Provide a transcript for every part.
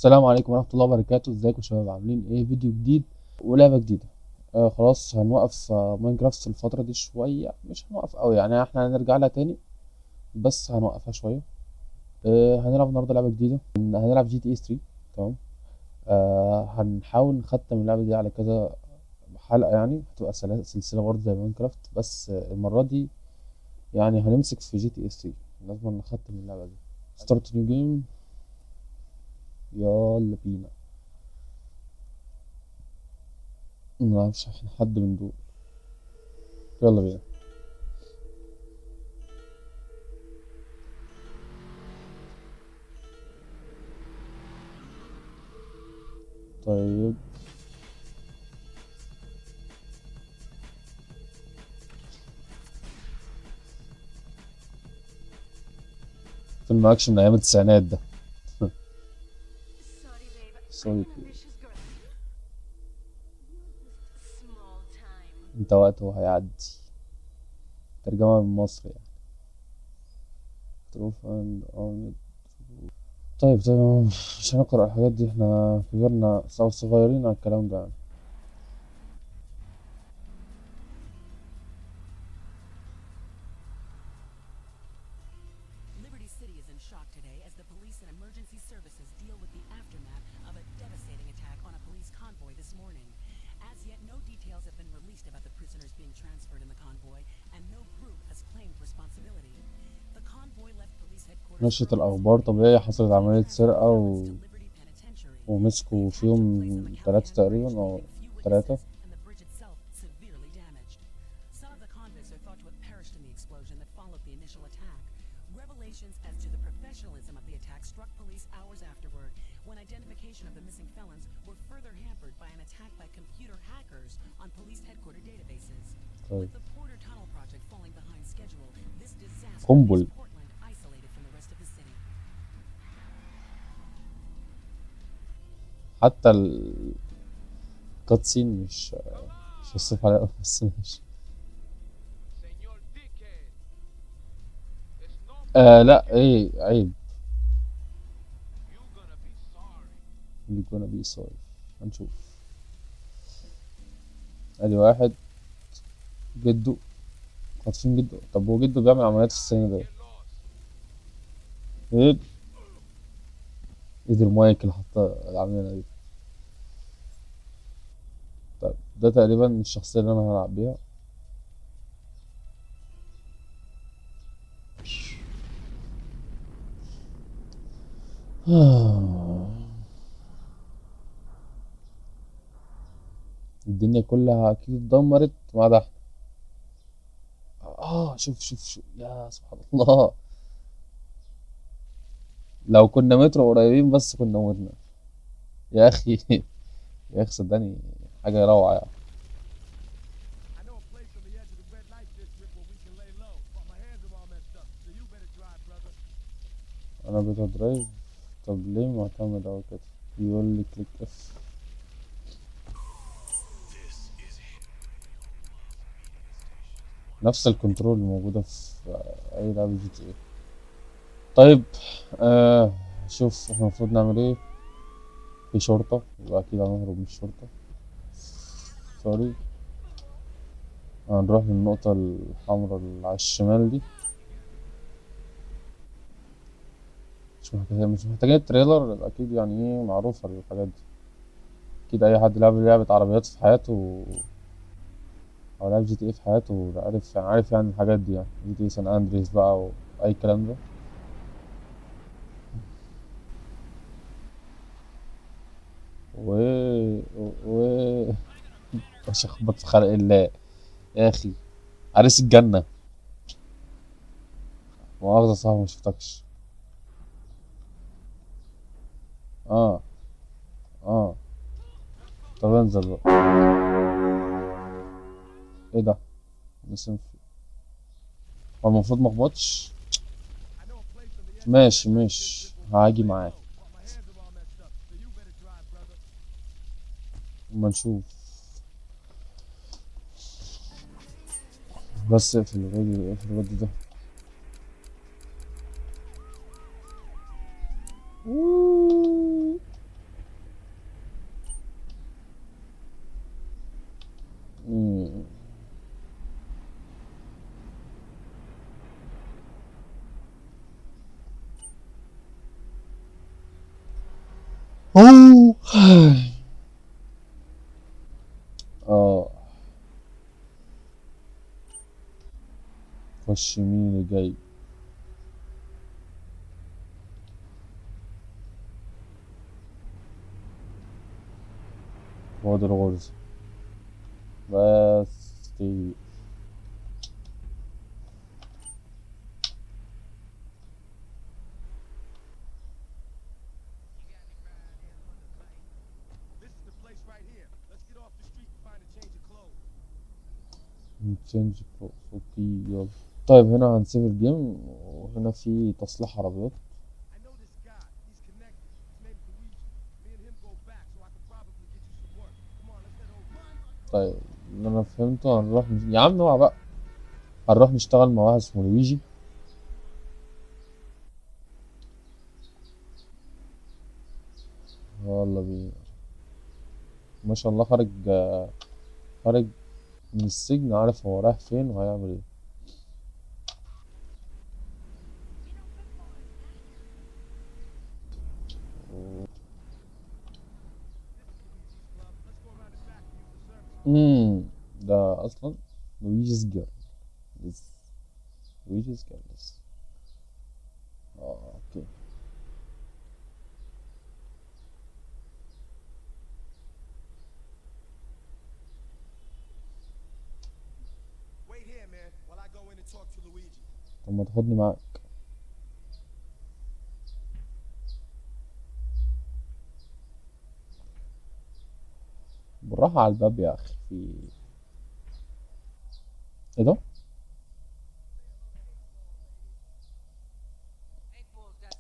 السلام عليكم ورحمة الله وبركاته. ازيكم يا شباب؟ عاملين ايه؟ فيديو جديد ولعبة جديدة. خلاص هنوقف ماينكرافت الفترة دي شوية، مش هنوقف قوي يعني، احنا هنرجع لها تاني بس هنوقفها شوية. هنلعب النهاردة لعبة جديدة، هنلعب جي تي اي 3. تمام. هنحاول نختم اللعبة دي على كذا حلقة، يعني هتبقى سلسلة برضه زي ماينكرافت، بس المرة دي يعني هنمسك في جي تي اي 3. لازم نختم اللعبة دي. ستارت نيو جيم، يلا بينا. منعرفش احنا حد من دول، يلا بينا. طيب فيلم اكشن من ايام التسعينات ده. Sorry, babe. سوري. I'm an ambitious girl. Small time. انت وقته هيعدي. ترجمة من مصر يعني. تروف اند ارمد. طيب مش هنقرأ الحاجات دي، احنا كبرنا او صغيرين على الكلام ده يعني. Liberty City is in shock today as the police and emergency services deal with the aftermath of a devastating attack on a police convoy this morning. As yet, no details have been released about the prisoners being transferred in the convoy, and no group has claimed responsibility. The convoy left police headquarters نشرة early this الأخبار morning طبيعي and حصلت began عملية transferring سرقة felons to Liberty Penitentiary. The ومسكوا attack took place on فيهم the تلاتة Callahan تقريبا Bridge, أو leaving few تلاتة. witnesses and the bridge itself severely damaged. Some of the convicts are thought to have perished in the explosion that followed the initial attack. Revelations as to the professionalism of the attack struck police hours afterward, when identification of the missing felons were further hampered by an attack by computer hackers on police headquarter databases. طيب With the Porter Tunnel project falling behind schedule, this disaster قنبل. leaves Portland isolated from the rest of the city. حتى الكاتسين مش هصرف عليها أوي، بس ماشي. لا ايه عيب. اللي gonna be sorry. هنشوف. ادي واحد جده، خاطفين جده. طب هو جده بيعمل عمليات في السن ده؟ ايه ايد المايك اللي حطها العاملة دي. طيب ده تقريبا الشخصية اللي انا هلعب بيها. الدنيا كلها اكيد اتدمرت ما عدا احنا. شوف يا سبحان الله. لو كنا مترو قريبين بس كنا متنا يا اخي. يا اخي صدقني حاجة روعة يعني. I know a place on the edge of the red light district where we can lay low, but my hands are all messed up, so you better drive, brother. انا بيتا درايف. طب ليه معتمد او كده؟ يقول لي كليك اف. نفس الكنترول الموجودة في اي لعبة جي تي ايه. طيب شوف احنا المفروض نعمل ايه. في شرطة يبقى اكيد هنهرب من الشرطة. سوري. هنروح للنقطة الحمراء اللي على الشمال دي. مش محتاجين التريلر اكيد، يعني ايه معروفة الحاجات دي. اكيد اي حد لعب لعبة عربيات في حياته او لعب جي تي ايه في حياته عارف يعني الحاجات دي، يعني جي تي ايه سان اندريس بقى واي كلام ده. و و مش اخبط في خلق الله يا اخي. عريس الجنة. مؤاخذة صح ما شفتكش. اه اه طب انزل بقى. ايه ده؟ نسيم هو المفروض مخبطش. I know a place on the edge of the ماشي red light ماشي district where we هاجي can lay معاك. low, but my hands are all messed up, so you better drive, brother. اما نشوف. بس اقفل الراديو ده. اوه اه خش مين اللي جاي؟ وادي الغرز بس تيجي. This is the place right here. Let's get off the street and find a change of clothes. تشينج كلوز اوكي يلا. طيب هنا هنسيب الجيم، وهنا في تصليح عربيات. I know this guy. He's connected. His name's Luigi. Me and him go back, so I can probably get you some work. Come on, let's head over. طيب اللي انا فهمته هنروح يا عم اوعى بقى، هنروح نشتغل مع واحد اسمه لويجي. يلا بينا. ما شاء الله خارج، خارج من السجن، عارف هو رايح فين وهيعمل ايه. ده اصلا لويجي's girl. لويجي's girl. اوكي. Wait here, man, while I go in and talk to Luigi. طب ما تاخدني معاك. بالراحة على الباب يا اخي، في ايه ده؟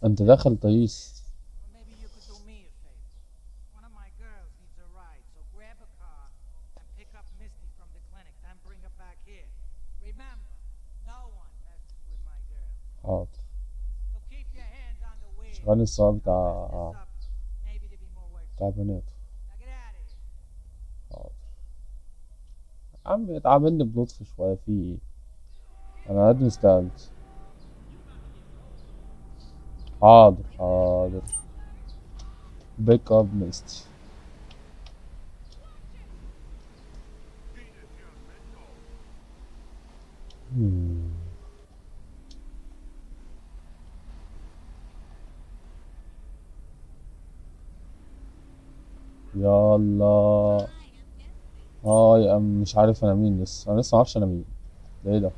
انت داخل تقيس. Well, maybe you could do me a favor. One of my girls needs a ride, so grab a car and pick up Misty from the clinic, then bring her back here. Remember, no one messes with my girl. حاضر. So keep your hands on the wheel. شغال السواق Don't بتاع mess this up. Maybe there'll be more work. بتاع بنات. Now get out of here. حاضر. عم اتعاملني بلطف شوية، في ايه؟ انا قد مستقلت. حاضر حاضر. بيك اب ميستي. يلا. هاي ام مش عارف انا مين، لسه انا لسه معرفش انا مين. ده ايه ده؟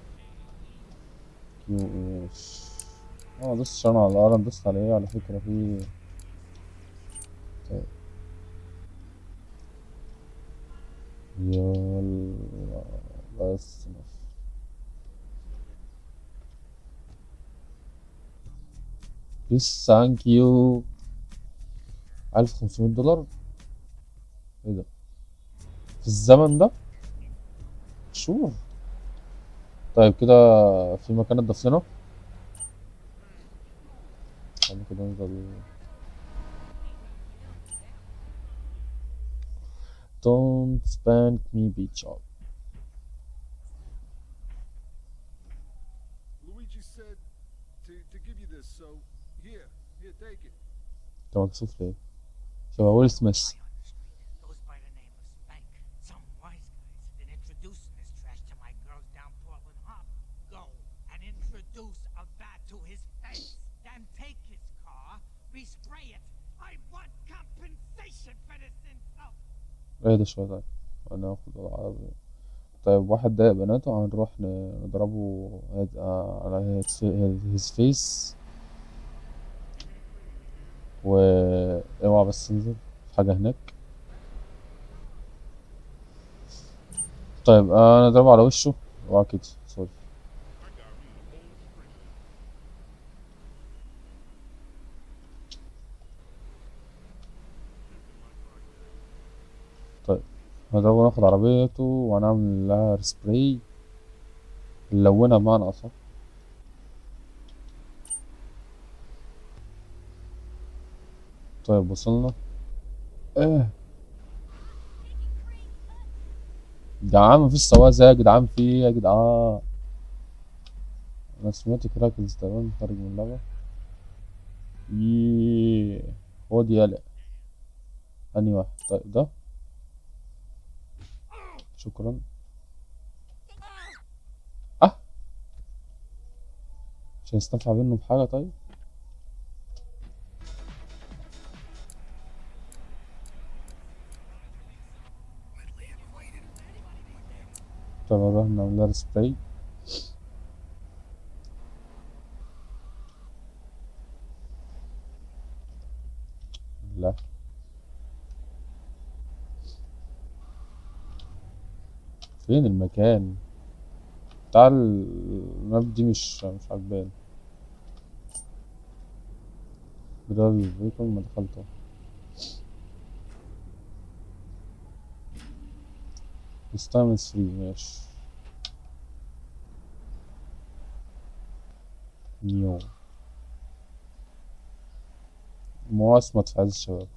كيو ايش؟ دوست عشان على الارم، دوست على ايه على فكرة في. طيب. يلا بس بس ثانك يو. 1500 دولار؟ ايه ده؟ في الزمن ده؟ شور. طيب كده في مكان اتضاف لنا. خلينا كده نفضل. Don't spank me bitch up. Luigi said to give you this, so here, take it. انت مكسوف ليه؟ شبه ويل سميث. Goes by the name of Spank. Some wise guys have been introducing this trash to my girls down Portland Harbor. Go and introduce a bat to his face. Then take his car, respray it. I want compensation for this insult. ايه ده شوية. طيب انا هاخد العربي. طيب واحد ضايق بناته هنروح نضربه على his face. واوعى بس انزل في حاجة هناك. طيب انا اضربه على وشه. اوعى كده، سوري. طيب هنضربه، ناخد عربيته وهنعمل لها سبراي، نلونها بمعنى اصح. طيب وصلنا. ايه يا جدعان، مفيش سواق زي يا جدعان، في ايه يا جدعان؟ انا سمعت كراكنز تقريبا خارج من اللعبة. خد يالا. انهي واحد؟ طيب ده. شكرا. اه، مش هنستنفع منه بحاجة. طيب طب نروح نعمل لها سبراي. لا، فين المكان بتاع الماب دي؟ مش عجباني. جرابي بيكون ما دخلته. استعمل 3 ماشي. نيو مواس ما تفعلش شباب،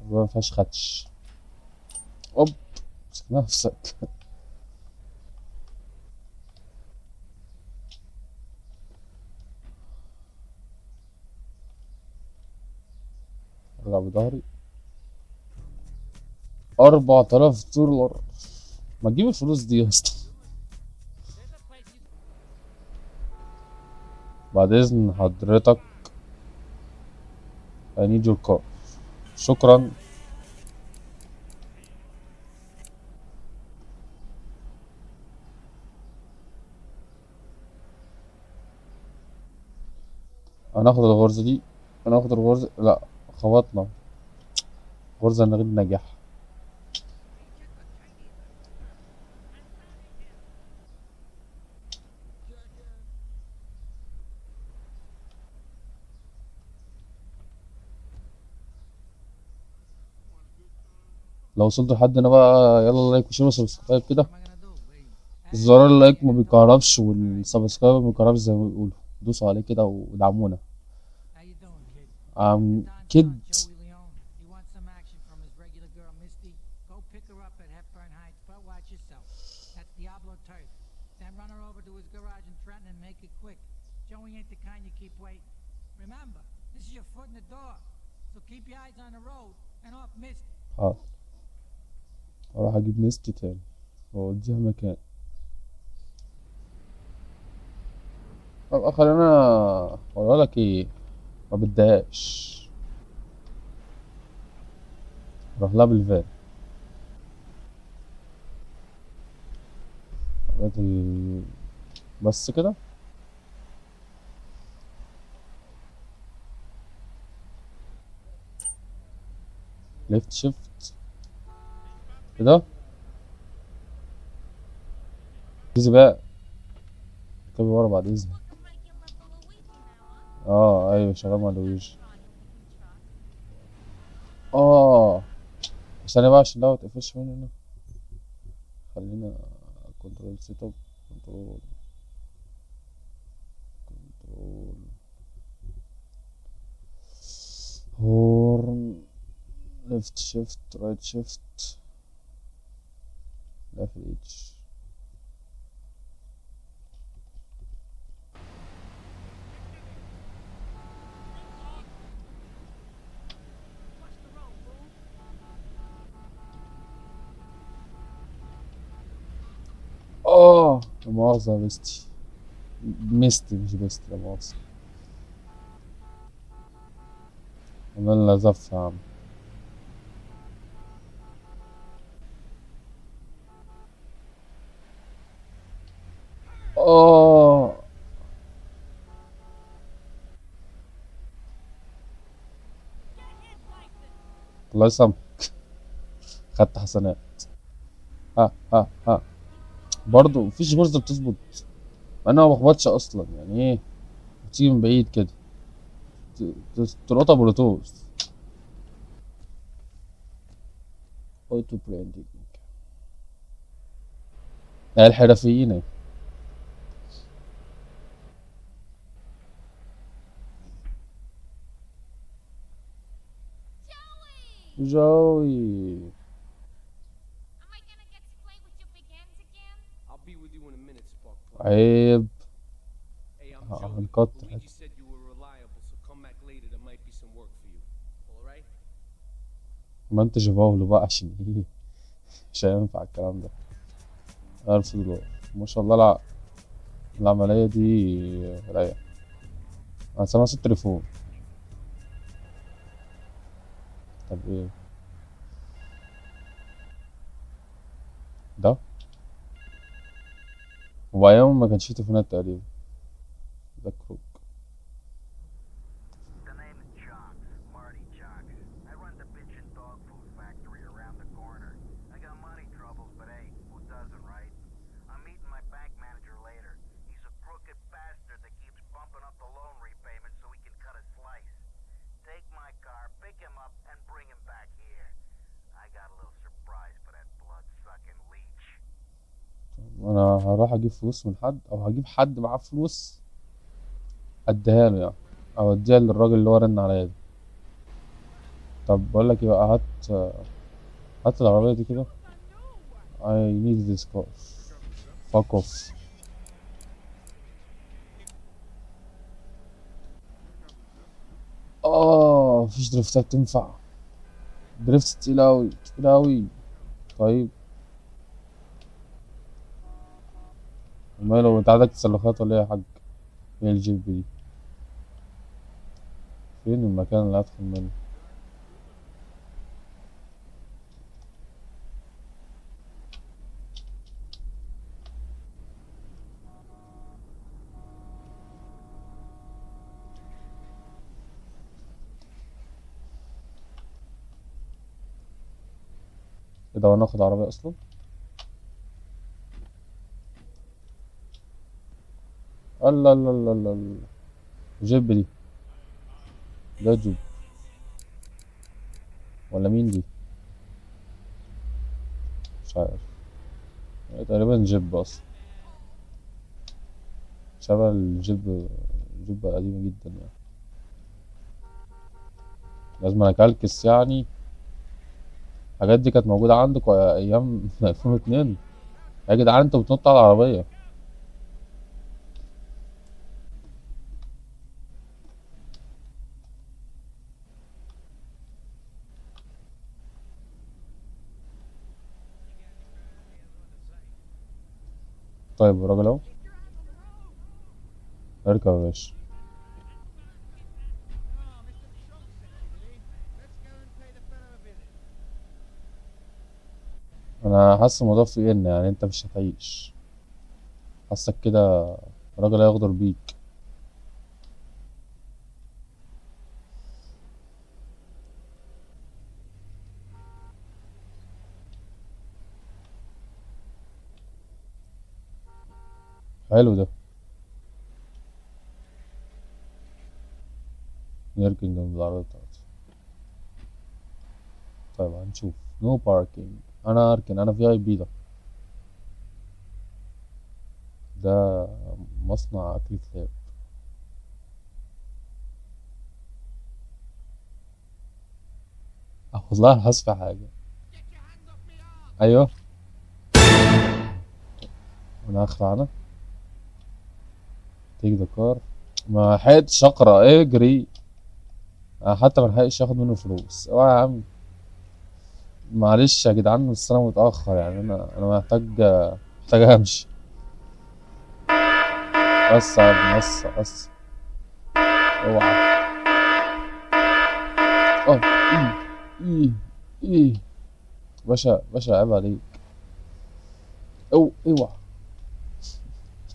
ما فيهاش خدش. اوب، مسك نفسك. ارجع بظهري. 4000 دولار. ما تجيب الفلوس دي يا اسطى. بعد اذن حضرتك I need your car. شكرا. هناخد الغرزة دي. هناخد الغرزة. لا، خبطنا. غرزة غير ناجحة. لو وصلت لحد هنا بقى يلا لايك وشير وسبسكرايب كده. What am I gonna do, baby? الزرار اللايك ما بيكهربش والسبسكرايب ما بيكهربش زي ما بيقولوا. دوسوا عليه كده ودعمونا. How you doing, kid? عم Don's كد. son, Joey Leone. He wants some action from his regular girl, Misty. Go pick her up at Hepburn Heights, but watch yourself. That's Diablo turf. Then run her over to his garage in Trenton and make it quick. Joey ain't the kind you keep waiting. Remember, this is your foot in the door. So keep your eyes on the road and off Misty. حاضر. اروح اجيب ميستي تاني واوديها مكان. طب خلينا اقول لك ايه، ما بدهاش. اروح لها بالفان. بقيت بس كده. ليفت شيفت كده. ايزي بقى. اركبي ورا بعد اذنك. اه ايوه، شغال مع لويجي. اه ثانية بقى عشان ده متقفلش مني هنا. خلينا كنترول سيت اب. كنترول كنترول هورن. ليفت شيفت رايت شيفت اف اتش. اه لا مؤاخذة يا بستي. مستي مش بستي، لا مؤاخذة. انا اللي زف يا عم. اه الله يسامحك. خدت حسنات. ها ها ها. برضه مفيش غرزة بتظبط. انا ما بخبطش اصلا، يعني ايه؟ بتيجي من بعيد كده. تلقطها بلوتوث. اوتو براندنج. الحرفيين اهي. جوي. Am I gonna get to play with your big hands again? I'll be with you in a minute, Sparkplug. عيب. Hey, I'm Oh, Joey. هنكتر. Luigi said you were reliable, so come back later. There might be some work for you. alright? ما انتش باولو بقى عشان ايه؟ مش هينفع الكلام ده. 1000 دولار ما شاء الله. العملية دي رايقة. أنا سامع صوت تليفون. طب ايه ده؟ هو أيام ما كانش فيه تليفونات تقريبا. ده كروك. The name is Chunks, Marty Chunks. I run the bitchin' dog food factory around the corner. I got money troubles, but hey, who doesn't, right? I'm meeting my bank manager later. He's a crooked bastard that keeps bumping up the loan repayment so he can cut a slice. Take my car, pick him up, and bring him back here. I got a little surprise for that blood-sucking leech. أنا هروح أجيب فلوس من حد أو هجيب حد معاه فلوس أديها له يعني، أو أديها للراجل اللي هو رن عليا ده. طب بقولك ايه بقى، هات العربية دي كده. I need this car. Fuck off. مفيش دريفتات تنفع. دريفت تقيل أوي تقيل أوي. طيب وماله، انت عندك تسلخات ولا ايه يا حاج؟ ايه الجيب دي؟ فين المكان اللي هدخل منه؟ ايه ده، وانا اخد عربية اصلا؟ الله الله الله الله الله. جيب دي، ده جيب ولا مين دي؟ مش عارف. تقريبا جيب اصلا، شبه الجيب. جيب قديمة جدا يعني. لازم اكلكس يعني. الحاجات دي كانت موجودة عندك ايام 2002 يا جدعان، انتوا بتنطوا على العربية. طيب الراجل اهو. اركب يا باشا. Oh, Mr. Chunks sent you, did he? Let's go and pay the fellow a visit. انا حاسس الموضوع فيه ان يعني انت مش هتعيش. حاسك كده راجل هيغدر بيك. حلو ده. نركن جنب العربية بتاعتي. طيب هنشوف. نو باركينج. انا اركن، انا في اي بي ده. ده مصنع اكل كلاب. والله حاسس حاجة. ايوه. انا اخلع انا. تيجي ذا كار. ما لحقتش اقرا، اجري. انا حتى ما لحقتش اخد منه فلوس. اوعى يا عم. معلش يا جدعان بس انا متاخر يعني. انا محتاج امشي. بس يا ابني بس. اوعى. اه. ايه ايه. باشا عيب عليك. اوعى.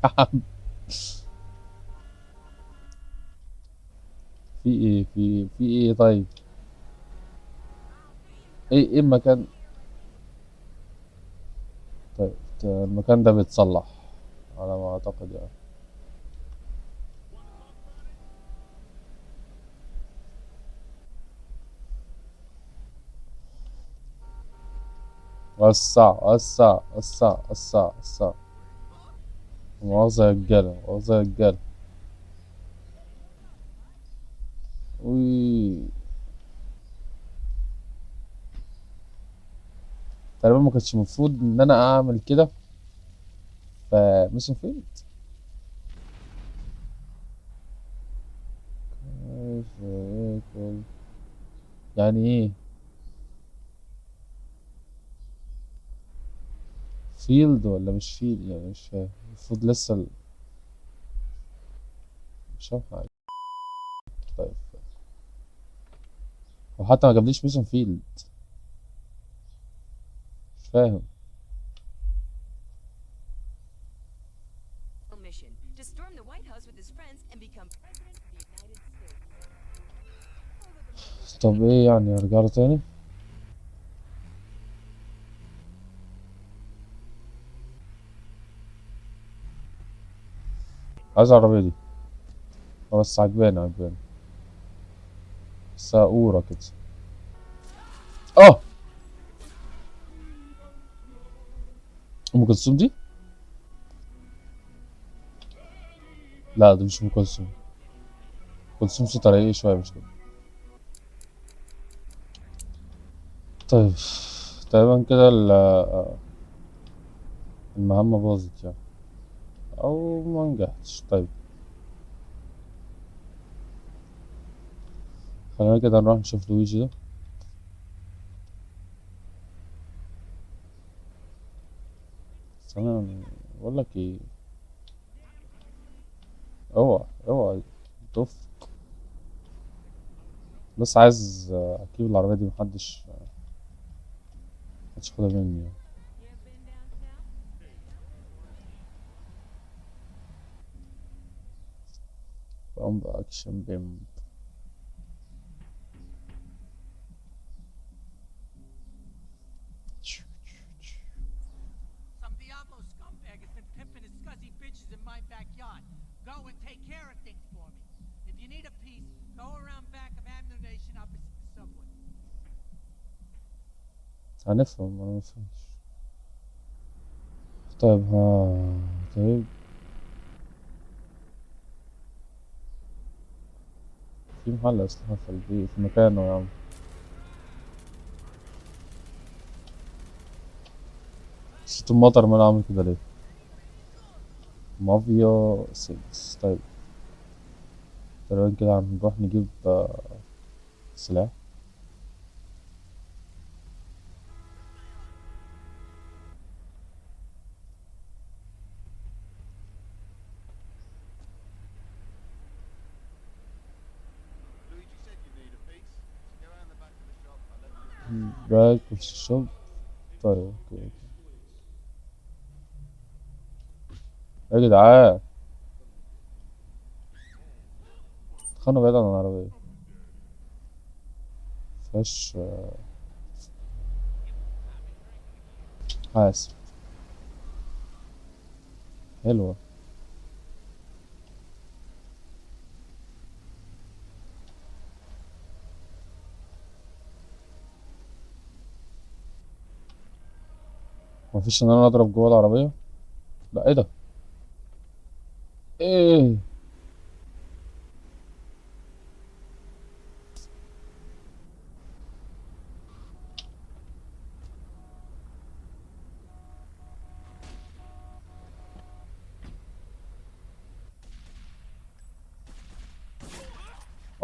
يا عم. في ايه طيب. ايه المكان. طيب المكان ده بيتصلح على ما اعتقد يعني. وسع. مؤاخذة يا رجالة. وي. تقريبا ما كانش المفروض ان انا اعمل كده. فمش فين. يعني ايه فيلد ولا مش فيلد؟ يعني مش فاهم، المفروض لسه مش فاهم حاجة. طيب، وحتى ما جابليش ميشن فيلد، مش فاهم. mission to storm the White House with his friends and become president of the United States. طب ايه يعني ارجع له تاني؟ عايز العربية دي. بس عجباني عجباني، ساقورة كده. اه، ام كلثوم دي؟ لا دي مش ام كلثوم. كلثوم صوتها رقيق شوية مش كده. طيب تقريبا كده المهمة باظت يعني، او ما نجحتش. طيب خلينا كده نروح نشوف لويجي ده. بس انا بقول لك ايه، اوعى اوعى توف. بس عايز اجيب العربية دي، محدش ياخدها مني يعني. بقوم بأكشن بيم. Some Diablo scumbag has been pimping his scuzzy bitches in my backyard. Go and take care of things for me. If you need a piece, go around back of Ammunition opposite the subway. هنفهم انا مفهمش. طيب طيب في محل أسلحة في البيت في مكانه يا عم. صوت المطر ما أنا عامل كده ليه؟ مافيا 6. طيب تقريبا كده هنروح نجيب سلاح. Luigi said you need a piece. Go around the back of the shop. I'll let you. باك في الشوب. طيب اوكي يا جدعان، خلنا بعيد عن العربية. مفيهاش حاسب. حلوة. مفيش ان انا اضرب جوه العربية؟ لا ايه ده؟ ايه؟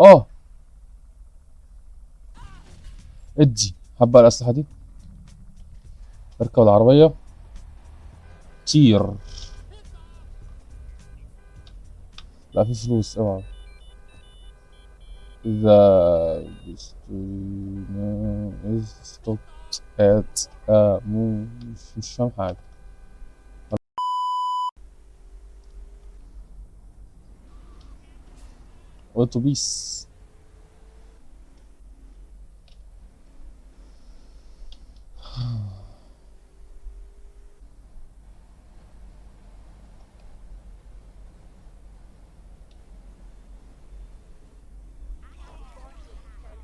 اه ادي حبة الأسلحة دي، اركب العربية طير. لا في فلوس اوعى. The destroyer is stopped at مش فاهم حاجة. أتوبيس.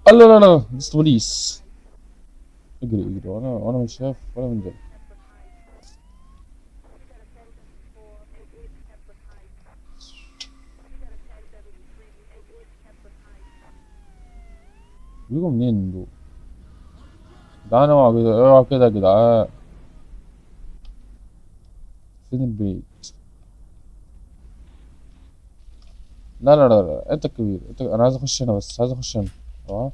لا لا لا بس بوليس. اجري اجري، وانا مش شايف ولا من جنب. بيجوا منين دول؟ جدعان اوعى كده، اوعى كده يا جدعان. فين البيت؟ لا لا لا لا، انت الكبير انت، انا عايز اخش هنا، بس عايز اخش هنا. اه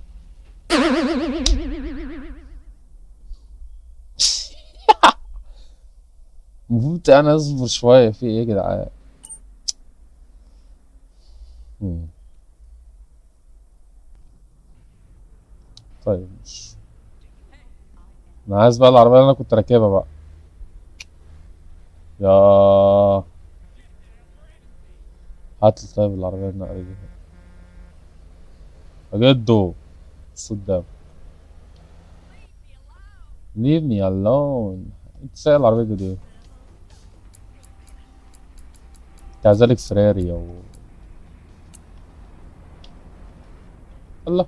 المفروض انا اصبر شوية في ايه يا جدعان. مم. طيب مش انا عايز بقى العربية اللي انا كنت راكبها بقى. يا هات لي طيب العربية النقل دي يا جدو. الصوت ده leave me alone. انت سايق العربية دي ليه؟ كذلك فراري او الله.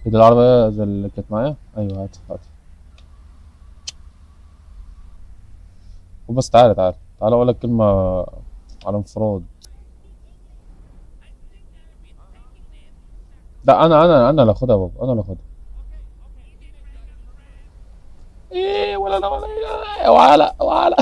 هي دي العربية زي اللي كانت معايا؟ ايوه هات هات. وبس تعالى تعالى تعالى اقول لك كلمة على انفراد. لا انا اللي اخدها يا بابا، انا اللي اخدها. ايه ولا لا ولا لا ولا ولا.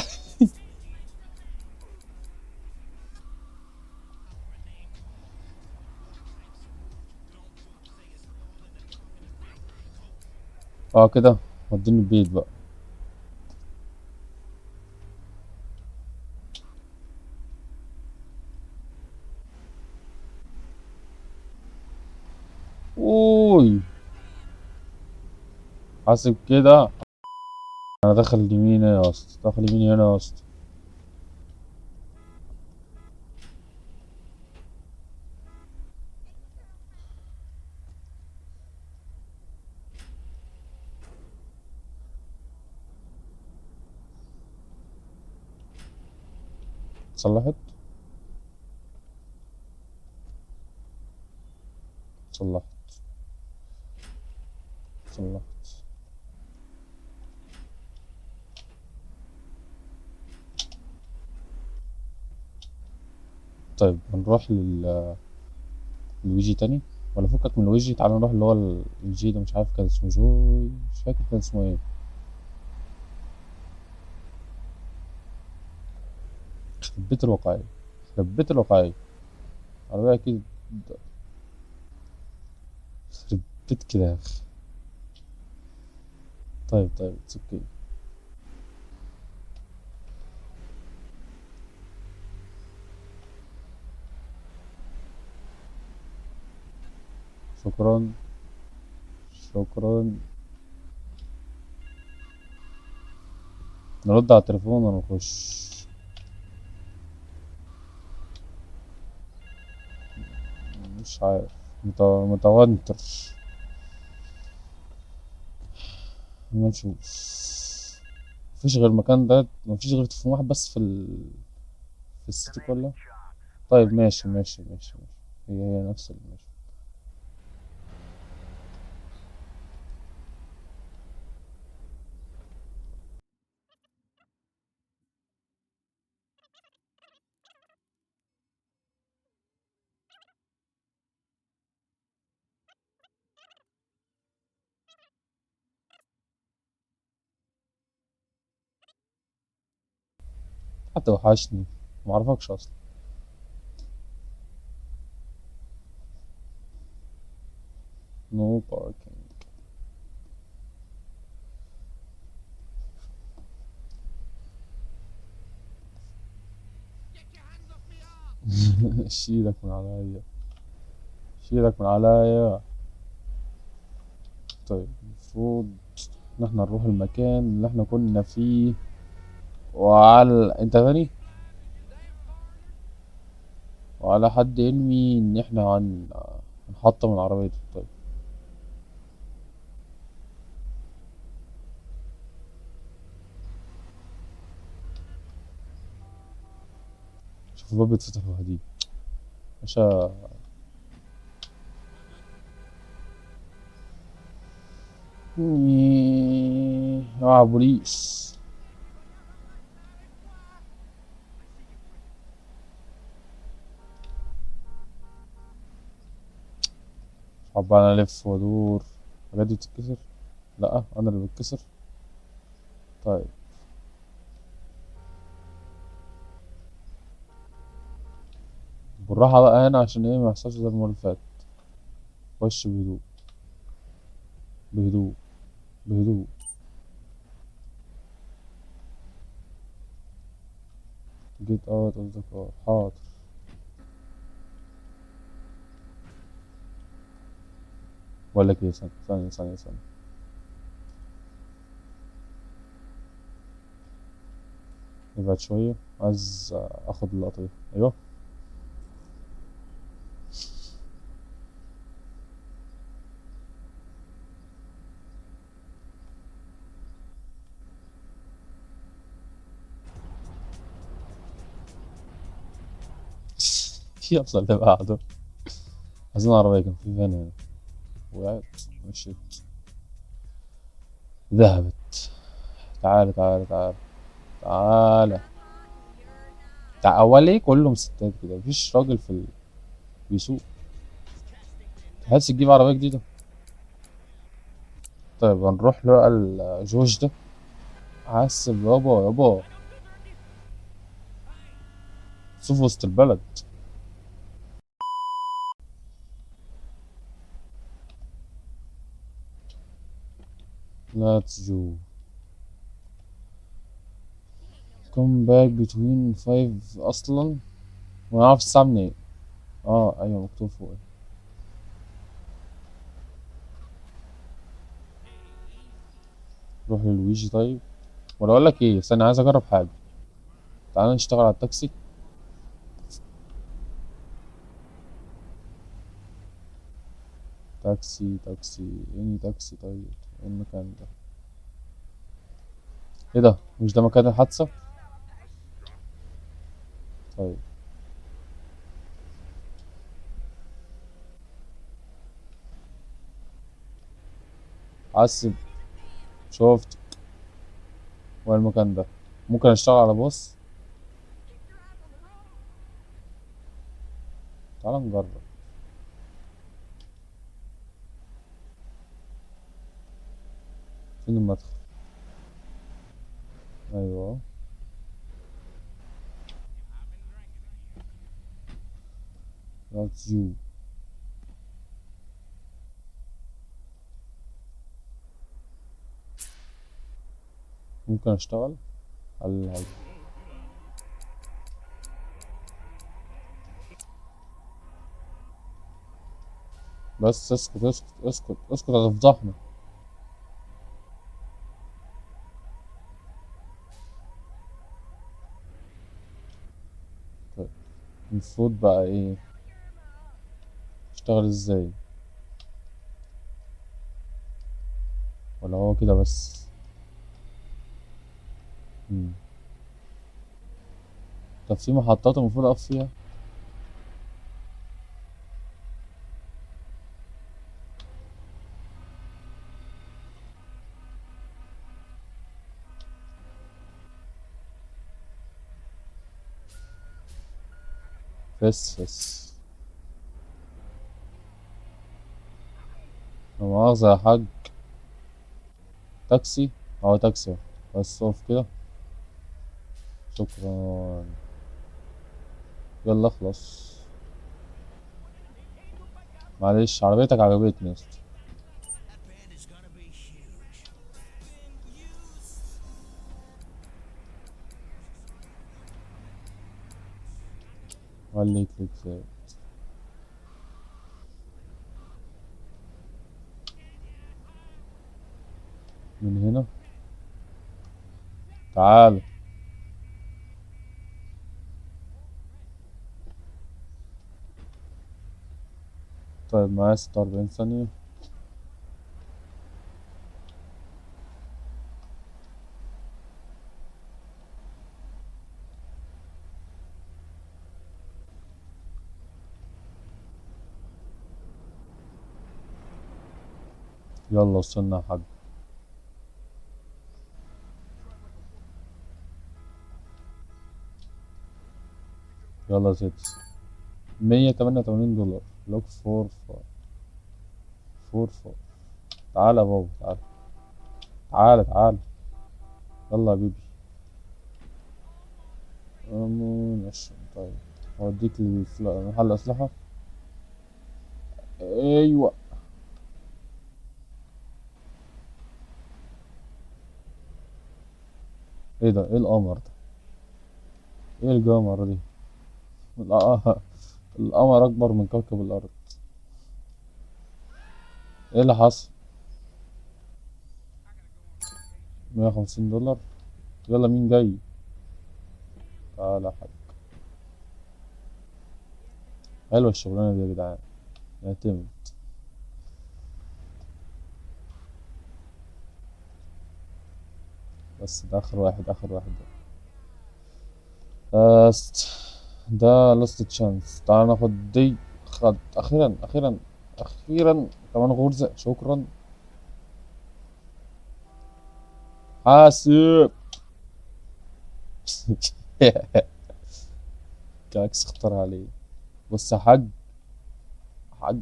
اه كده وديني البيت بقى. اوي حاسب كده. انا داخل اليمين يا اسطى، داخل اليمين هنا يا اسطى. صلحت صلحت صلحت. طيب هنروح لويجي تاني ولا فكك من لويجي؟ تعال نروح اللي هو الجي ده، مش عارف كان اسمه جوي، مش فاكر كان اسمه ايه. يخرب بيت الواقعية، يخرب بيت الواقعية. عربية أكيد. يخرب بيت كده يا أخي. طيب طيب اتس اوكي. شكرا شكرا. نرد على التليفون ولا نخش؟ مش عارف. متوتر. ما نشوف. مفيش غير المكان ده، مفيش غير تليفون واحد بس في السيتي كلها. طيب ماشي ماشي ماشي ماشي. هي نفس ماشي. حتى وحشني، معرفكش اصلا. نو باركينج. شيلك من عليا، شيلك من عليا. طيب المفروض ان احنا نروح المكان اللي احنا كنا فيه. انت غني. وعلى حد علمي ان احنا هنحطم العربية دي. طيب شوف الباب بيتفتح لوحدي باشا. اوعى بوليس. حب انا الف وادور. الحاجات دي بتتكسر. لا انا اللي بتكسر. طيب بالراحة بقى هنا عشان ايه ما يحصلش زي المرة اللي فاتت. خش بهدوء بهدوء بهدوء. جيت اوت اوف ذا كار، حاضر. بقولك ايه، ثانية. نبعد شوية، عايز اخد اللقطة دي. ايوه. يلا اللي بعده. عايزين عربية، كان في فان هنا، وقعت مشيت، ذهبت. تعالى. أولي كلهم ستات كده، مفيش راجل بيسوق. تحس تجيب عربية جديدة. طيب هنروح له جوش ده. حاسب يابا شوف وسط البلد. Let's go. Come back between 5 أصلا. وأنا عارف الساعة منين. أيوة مكتوب فوق. روح للويجي طيب. ولا أقول لك إيه، استنى عايز أجرب حاجة. تعالى نشتغل على التاكسي. تاكسي اني تاكسي. طيب ايه المكان ده؟ ايه ده؟ مش ده مكان الحادثة؟ طيب حاسب. شفت. وين المكان ده؟ ممكن اشتغل على باص. تعال نجرب. فين المدخل؟ ايوه. That's you. ممكن اشتغل على بس اسكت هتفضحنا. طيب المفروض بقى ايه؟ اشتغل ازاي؟ ولا هو كده بس؟ طب في محطات المفروض اقف فيها؟ بس لا مؤاخذة يا حاج. تاكسي. تاكسي. بس اقف كده. شكرا. يلا اخلص. معلش عربيتك عجبتني يا اسطى. خليك لك. من هنا. تعال. طيب معايا 46 ثانية. يلا وصلنا يا حاج. يلا زيت. $188. لوك فور. تعالى يا بابا تعالى. يلا يا بيبي. ماشي. طيب اوديك محل اسلحة. ايوه. ايه ده؟ ايه القمر ده؟ ايه القمر دي؟ القمر اكبر من كوكب الارض. ايه اللي حصل؟ 150 دولار. يلا مين جاي؟ تعالى يا حاج. حلوة الشغلانة دي يا جدعان، اعتمد. بس ده اخر واحد، اخر واحد ده. لاست، ده لاست تشانس. تعال ناخد دي. خد اخيرا اخيرا اخيرا كمان غرزة، شكرا. حاسب. كاكس اختار عليه. بص يا حاج، حاج،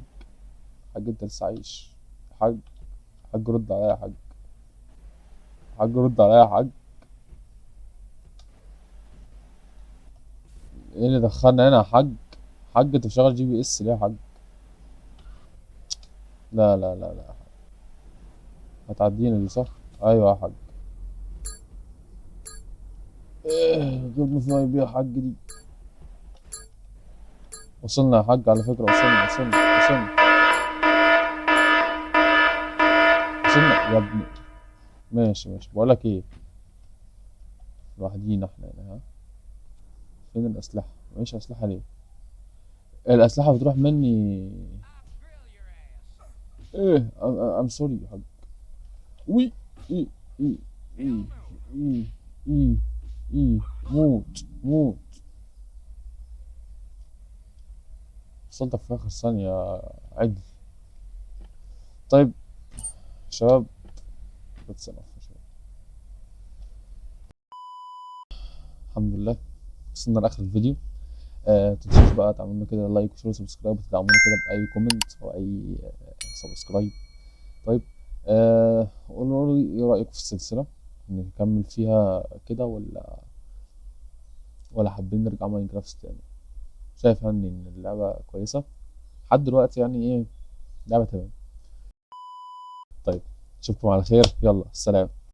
حاج انت لسه عايش؟ حاج، حاج رد عليا يا حاج، حاج رد عليا يا حاج. ايه اللي دخلنا هنا يا حاج؟ حاج انت بتشغل GPS ليه يا حاج؟ لا لا لا لا، هتعدينا دي صح؟ ايوه يا حاج. ايه جبنا فيها بيها حاج دي. وصلنا يا حاج على فكرة، وصلنا وصلنا يا ابني. ماشي ماشي، بقولك ايه، لوحدينا احنا هنا ها. فين الأسلحة؟ مفيش أسلحة ليه؟ الأسلحة بتروح مني. ايه ام سوري يا حاج. وي، ايه ايه ايه ايه ايه ايه، موت موت. وصلتك في آخر ثانية عدل. طيب شباب، بتصنف يا شباب. الحمد لله وصلنا لآخر الفيديو. متنسوش بقى تعملوا كده لايك وشير وسبسكرايب، وتدعمونا كده بأي كومنت أو أي سبسكرايب. طيب قولوا لي ايه رأيكم في السلسلة، نكمل فيها كده ولا حابين نرجع ماينكرافت تاني؟ شايف يعني ان اللعبة كويسة لحد دلوقتي، يعني ايه، لعبة تمام. طيب اشوفكم على خير، يلا سلام.